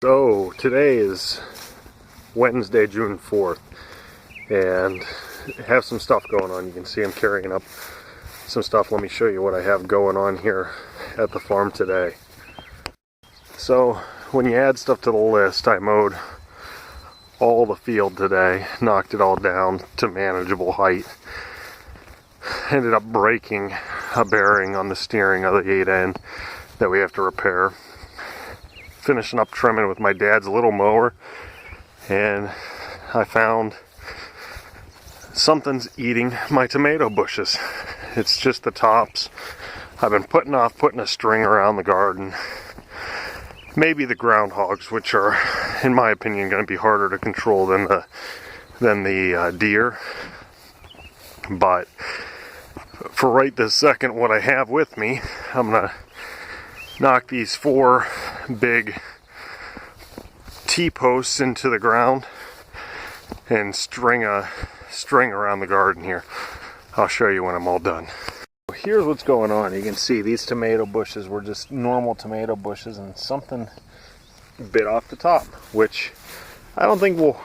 So today is Wednesday, June 4th, and I have some stuff going on. You can see I'm carrying up some stuff. Let me show you what I have going on here at the farm today. So when you add stuff to the list, I mowed all the field today, knocked it all down to manageable height. Ended up breaking a bearing on the steering of the 8N that we have to repair. Finishing up trimming with my dad's little mower, and I found something's eating my tomato bushes. It's just the tops. I've been putting off putting a string around the garden. Maybe the groundhogs, which are, in my opinion, going to be harder to control than the deer. But for right this second, what I have with me, I'm gonna knock these 4 big T-posts into the ground and string a string around the garden here. I'll show you when I'm all done. Here's what's going on. You can see these tomato bushes were just normal tomato bushes, and something bit off the top, which I don't think will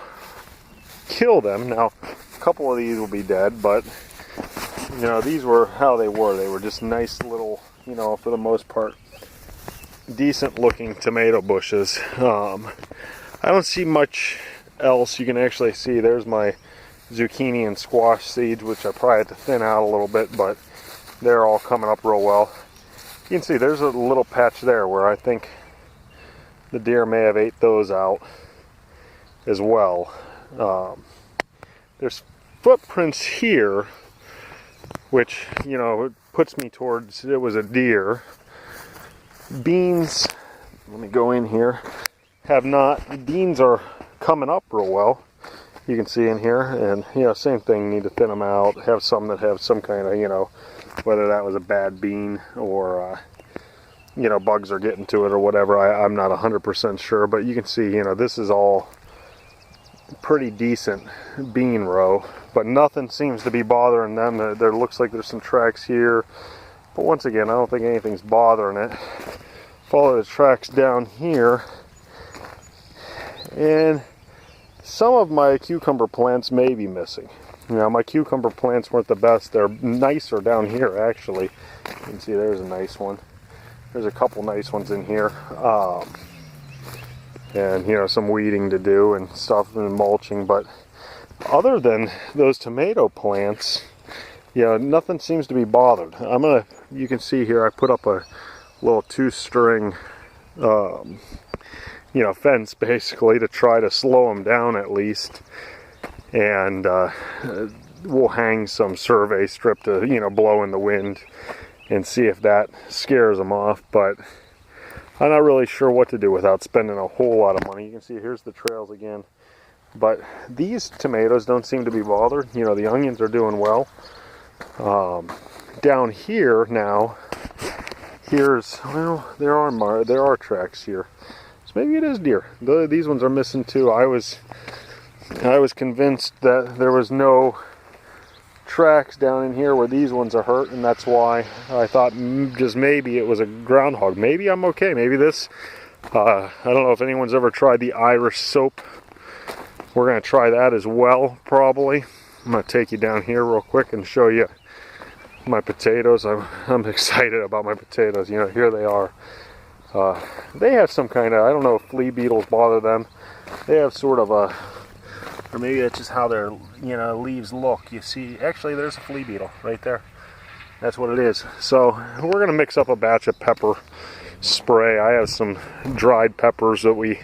kill them. Now, a couple of these will be dead, but you know, these were how they were. They were just nice little, you know, for the most part, decent looking tomato bushes. I don't see much else. You can actually see there's my zucchini and squash seeds, which I probably had to thin out a little bit, but they're all coming up real well. You can see there's a little patch there where I think the deer may have ate those out as well. There's footprints here, which, you know, it puts me towards it was a deer. Beans, let me go in here, have not, the beans are coming up real well. You can see in here, and you know, same thing, need to thin them out, have some that have some kind of, you know, whether that was a bad bean or, you know, bugs are getting to it or whatever. I'm not 100% sure, but you can see, you know, this is all pretty decent bean row, but nothing seems to be bothering them. There looks like there's some tracks here, but once again, I don't think anything's bothering it. Follow the tracks down here, and some of my cucumber plants may be missing. You know, my cucumber plants weren't the best. They're nicer down here, actually. You can see there's a nice one. There's a couple nice ones in here. And, you know, some weeding to do and stuff and mulching. But other than those tomato plants, yeah, nothing seems to be bothered. You can see here I put up a little 2-string, you know, fence basically to try to slow them down at least. And we'll hang some survey strip to, you know, blow in the wind and see if that scares them off. But I'm not really sure what to do without spending a whole lot of money. You can see here's the trails again. But these tomatoes don't seem to be bothered. You know, the onions are doing well. Down here now, here's, well, there are tracks here. So maybe it is deer. These ones are missing too. I was convinced that there was no tracks down in here where these ones are hurt, and that's why I thought just maybe it was a groundhog. Maybe I'm okay. Maybe this, I don't know if anyone's ever tried the Irish soap. We're going to try that as well, probably. I'm going to take you down here real quick and show you my potatoes. I'm excited about my potatoes. You know, here they are. They have some kind of, I don't know if flea beetles bother them. They have sort of a, or maybe that's just how their, you know, leaves look. You see, actually there's a flea beetle right there. That's what it is. So we're going to mix up a batch of pepper spray. I have some dried peppers that we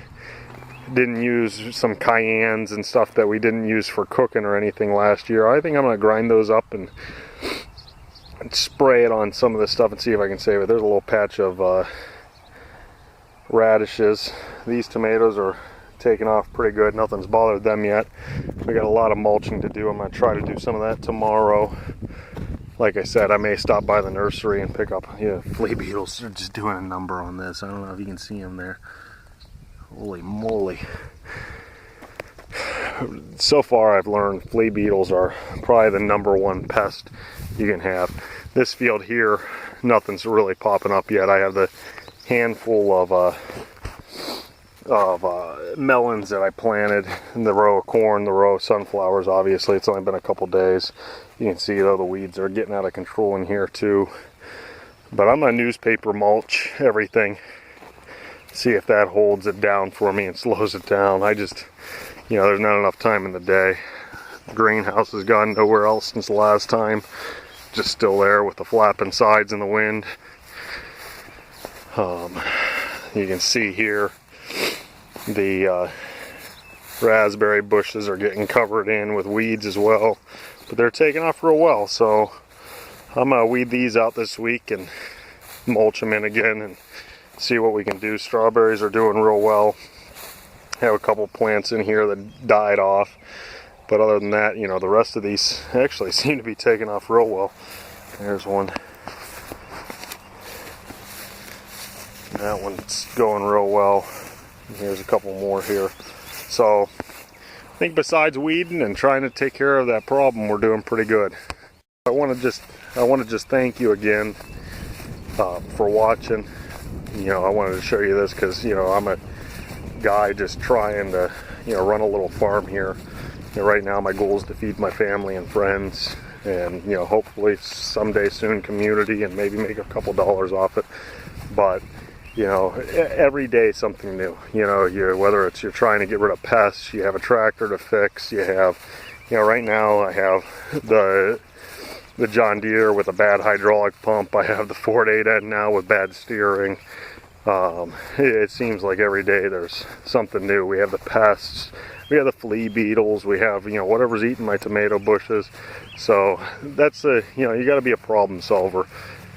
didn't use, some cayennes and stuff that we didn't use for cooking or anything last year. I think I'm going to grind those up and spray it on some of this stuff and see if I can save it. There's a little patch of radishes. These tomatoes are taking off pretty good. Nothing's bothered them yet. We got a lot of mulching to do. I'm going to try to do some of that tomorrow. Like I said, I may stop by the nursery and pick up, yeah, flea beetles. They're just doing a number on this. I don't know if you can see them there. Holy moly. So far I've learned flea beetles are probably the #1 pest you can have. This field here, nothing's really popping up yet. I have the handful of melons that I planted, in the row of corn, the row of sunflowers. Obviously, it's only been a couple days. You can see though the weeds are getting out of control in here too. But I'm gonna newspaper mulch everything, see if that holds it down for me and slows it down. I just, there's not enough time in the day. The greenhouse has gone nowhere else since the last time. Just still there with the flapping sides in the wind. You can see here the raspberry bushes are getting covered in with weeds as well, but they're taking off real well. So I'm gonna weed these out this week and mulch them in again and see what we can do. Strawberries are doing real well. I have a couple plants in here that died off, but other than that, the rest of these actually seem to be taking off real well. There's one. That one's going real well. Here's a couple more here. So I think besides weeding and trying to take care of that problem, we're doing pretty good. I want to just thank you again for watching. I wanted to show you this because I'm a guy just trying to run a little farm here. Right now my goal is to feed my family and friends, and hopefully someday soon community, and maybe make a couple dollars off it. But every day something new. Whether it's you're trying to get rid of pests, you have a tractor to fix, you have, right now I have the John Deere with a bad hydraulic pump. I have the Ford 8N now with bad steering. It seems like every day there's something new. We have the pests, we have the flea beetles, we have whatever's eating my tomato bushes. So that's you got to be a problem solver.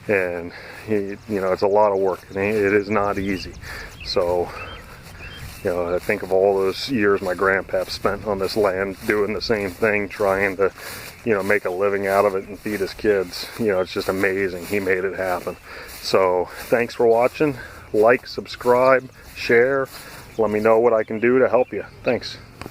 And it's a lot of work, and it is not easy. So I think of all those years my grandpap spent on this land doing the same thing, trying to make a living out of it and feed his kids. It's just amazing he made it happen. So thanks for watching. Like, subscribe, share. Let me know what I can do to help you. Thanks.